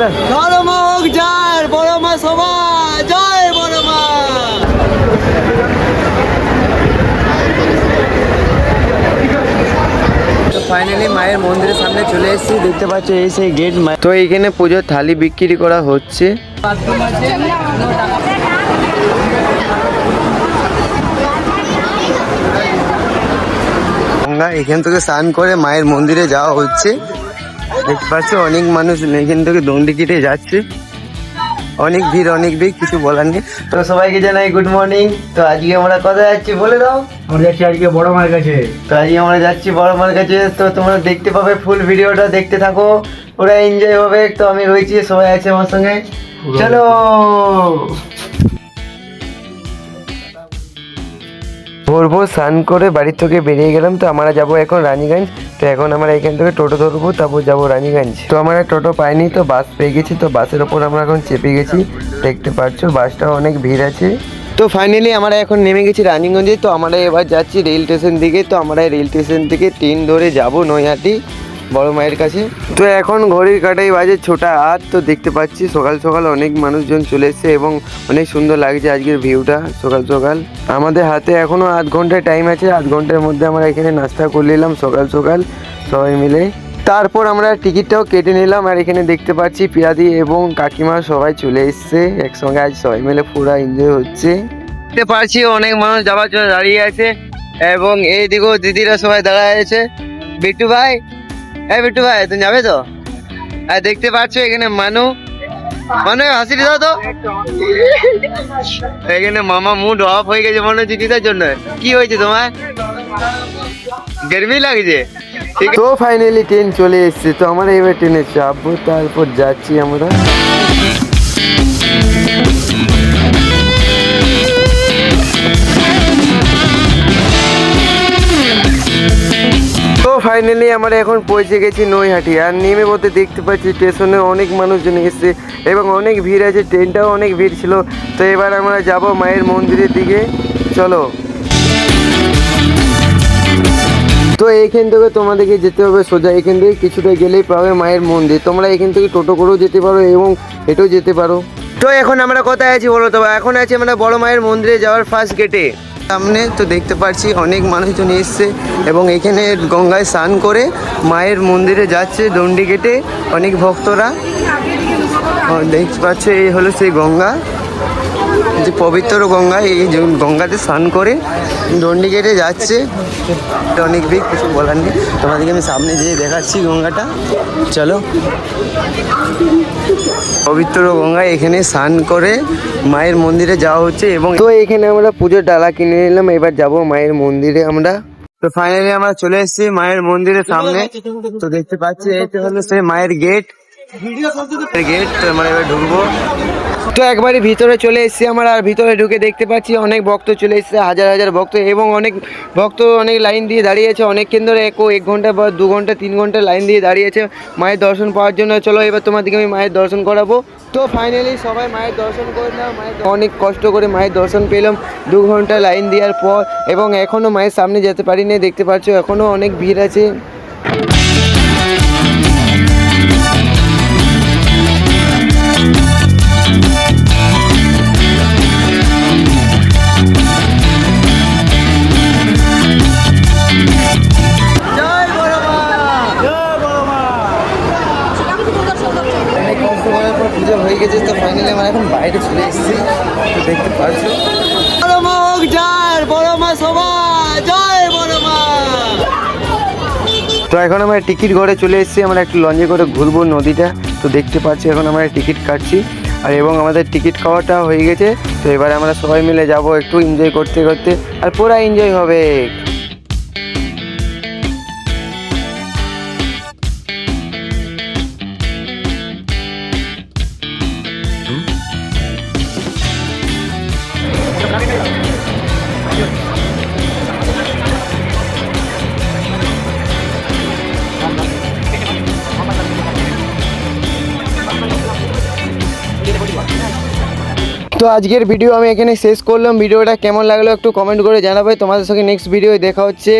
বড় মা হোক জয়, বড় মা সভা জয়, বড় মা। তো ফাইনালি মায়ের মন্দিরের সামনে চলে এসেছি, দেখতে পাচ্ছ এই সেই গেট। তো এইখানে পুজোর থালি বিক্রি করা হচ্ছে। এখান থেকে স্নান করে মায়ের মন্দিরে যাওয়া হচ্ছে। দেখতে পাচ্ছ অনেক মানুষ এখান থেকে দণ্ডি কেটে যাচ্ছে। অনেক ভিড়, কিছু বলার নেই। তো সবাইকে জানাই গুড মর্নিং। তো আজকে আমরা কোথায় যাচ্ছি বলে দাও? আমরা যাচ্ছি আজকে বড় মায়ের কাছে। তো আজকে আমরা যাচ্ছি বড় মায়ের কাছে। তো তোমরা দেখতে পাবে, ফুল ভিডিওটা দেখতে থাকো, ওরা এনজয় হবে। তো আমি রয়েছি, সবাই আছে আমার সঙ্গে, চলো। ভোর স্নান করে বাড়ির থেকে বেরিয়ে গেলাম। তো আমরা যাবো এখন রানীগঞ্জ। তো এখন আমরা এখান থেকে টোটো ধরবো, তারপর যাবো রানীগঞ্জ। তো আমরা টোটো পাইনি, তো বাস পেয়ে গেছি। তো বাসের ওপর আমরা এখন চেপে গেছি, দেখতে পাচ্ছ বাসটাও অনেক ভিড় আছে। তো ফাইনালি আমরা এখন নেমে গেছি রানীগঞ্জে। তো আমরা এবার যাচ্ছি রেল স্টেশন দিকে। তো আমরা রেল স্টেশন থেকে ট্রেন ধরে যাব নৈহাটি বড় মায়ের কাছে। তো এখন ঘড়ির কাঁটাই বাজে 6টা 8। তো দেখতে পাচ্ছি সকাল সকাল অনেক মানুষজন চলে এসছে এবং অনেক সুন্দর লাগছে আজকের ভিউটা। সকাল সকাল আমাদের হাতে এখনো 8 ঘন্টার টাইম আছে। 8 ঘন্টার মধ্যে আমরা এখানে নাস্তা করে নিলাম সকাল সকাল সবাই মিলে। তারপর আমরা টিকিটটাও কেটে নিলাম। আর এখানে দেখতে পাচ্ছি পিয়াদি এবং কাকিমা সবাই চলে এসছে একসঙ্গে। আজ সবাই মিলে পুরো এনজয় হচ্ছে। দেখতে পাচ্ছি অনেক মানুষ যাওয়ার জন্য দাঁড়িয়ে আছে এবং এইদিকেও দিদিরা সবাই দাঁড়ায় আছে। বিট্টু ভাই, হ্যাঁ বিট্টু ভাই, তুমি যাবে তো? আর দেখতে পাচ্ছ এখানে মানু হাসি দাও তো। এখানে মামা মুড অফ হয়ে গেছে মনে হচ্ছে দিদার জন্য। কি হয়েছে তোমার? গরমি লাগছে। তো ফাইনালি ট্রেন চলে এসছে। তো আমরা এবার ট্রেনে চাপবো, তারপর যাচ্ছি আমরা। তো ফাইনালি আমরা এখন পৌঁছে গেছি নৈহাটি। আর নেমে বলতে দেখতে পাচ্ছি স্টেশনে অনেক মানুষজন এসছে এবং অনেক ভিড় আছে। ট্রেনটাও অনেক ভিড় ছিল। তো এবার আমরা যাব মায়ের মন্দিরের দিকে, চলো। তো এইখান থেকে তোমাদেরকে যেতে হবে সোজা। এখান থেকে কিছুটা গেলেই পাবে মায়ের মন্দির। তোমরা এখান থেকে টোটো করেও যেতে পারো এবং হেঁটেও যেতে পারো। তো এখন আমরা কোথায় আছি বলো তো? এখন আছি আমরা বড় মায়ের মন্দিরে যাওয়ার ফার্স্ট গেটে সামনে। তো দেখতে পাচ্ছি অনেক মানুষজন এসছে এবং এখানে গঙ্গায় স্নান করে মায়ের মন্দিরে যাচ্ছে দণ্ডি কেটে অনেক ভক্তরা। দেখতে পাচ্ছ এই হলো সেই গঙ্গা, যে পবিত্র গঙ্গা। এই গঙ্গাতে স্নান করে দণ্ডি কেটে যাচ্ছে। অনেক ভিড়, কিছু বলার নেই। তোমাদেরকে আমি সামনে যেয়ে দেখাচ্ছি গঙ্গাটা, চলো। পবিত্র গঙ্গা, এখানে স্নান করে মায়ের মন্দিরে যাওয়া হচ্ছে। এবং তো এখানে আমরা পুজোর ডালা কিনে নিলাম। এবার যাব মায়ের মন্দিরে আমরা। তো ফাইনালি আমরা চলে এসেছি মায়ের মন্দিরের সামনে। তো দেখতে পাচ্ছি এইটা হলো সেই মায়ের গেট। তো আমরা এবার ঢুকবো। তো একবারে ভিতরে চলে এসেছি আমরা। আর ভিতরে ঢুকে দেখতে পাচ্ছি অনেক ভক্ত চলে এসেছে, হাজার হাজার ভক্ত। এবং অনেক ভক্ত অনেক লাইন দিয়ে দাঁড়িয়েছে অনেকক্ষণ ধরে। 1 ঘন্টা বা 2 ঘন্টা 3 ঘন্টা লাইন দিয়ে দাঁড়িয়েছে মায়ের দর্শন পাওয়ার জন্য। চলো এবার তোমাদেরকে আমি মায়ের দর্শন করাবো। তো ফাইনালি সবাই মায়ের দর্শন করে নাও। অনেক কষ্ট করে মায়ের দর্শন পেলাম 2 ঘন্টা লাইন দেওয়ার পর। এবং এখনও মায়ের সামনে যেতে পারিনি, দেখতে পাচ্ছ এখনও অনেক ভিড় আছে। পুজো হয়ে গেছে। তো ফাইনালি আমরা এখন বাইরে চলে এসেছি। তো দেখতে পাচ্ছ বড় মা হোক জয়, বড় মা সভা জয়, বড় মা। তো এখন আমরা টিকিট ঘরে চলে এসেছি। আমরা একটু লঞ্চে করে ঘুরবো নদীটা। তো দেখতে পাচ্ছি এখন আমরা টিকিট কাটছি। আর এবং আমাদের টিকিট খাওয়াটা হয়ে গেছে। তো এবারে আমরা সবাই মিলে যাব একটু এনজয় করতে করতে। আর পুরো এনজয় হবে। তো আজকের ভিডিও আমি এখানে শেষ করলাম। ভিডিওটা কেমন লাগলো একটু কমেন্ট করে জানাবে। তোমাদের সঙ্গে নেক্সট ভিডিও দেখা হচ্ছে।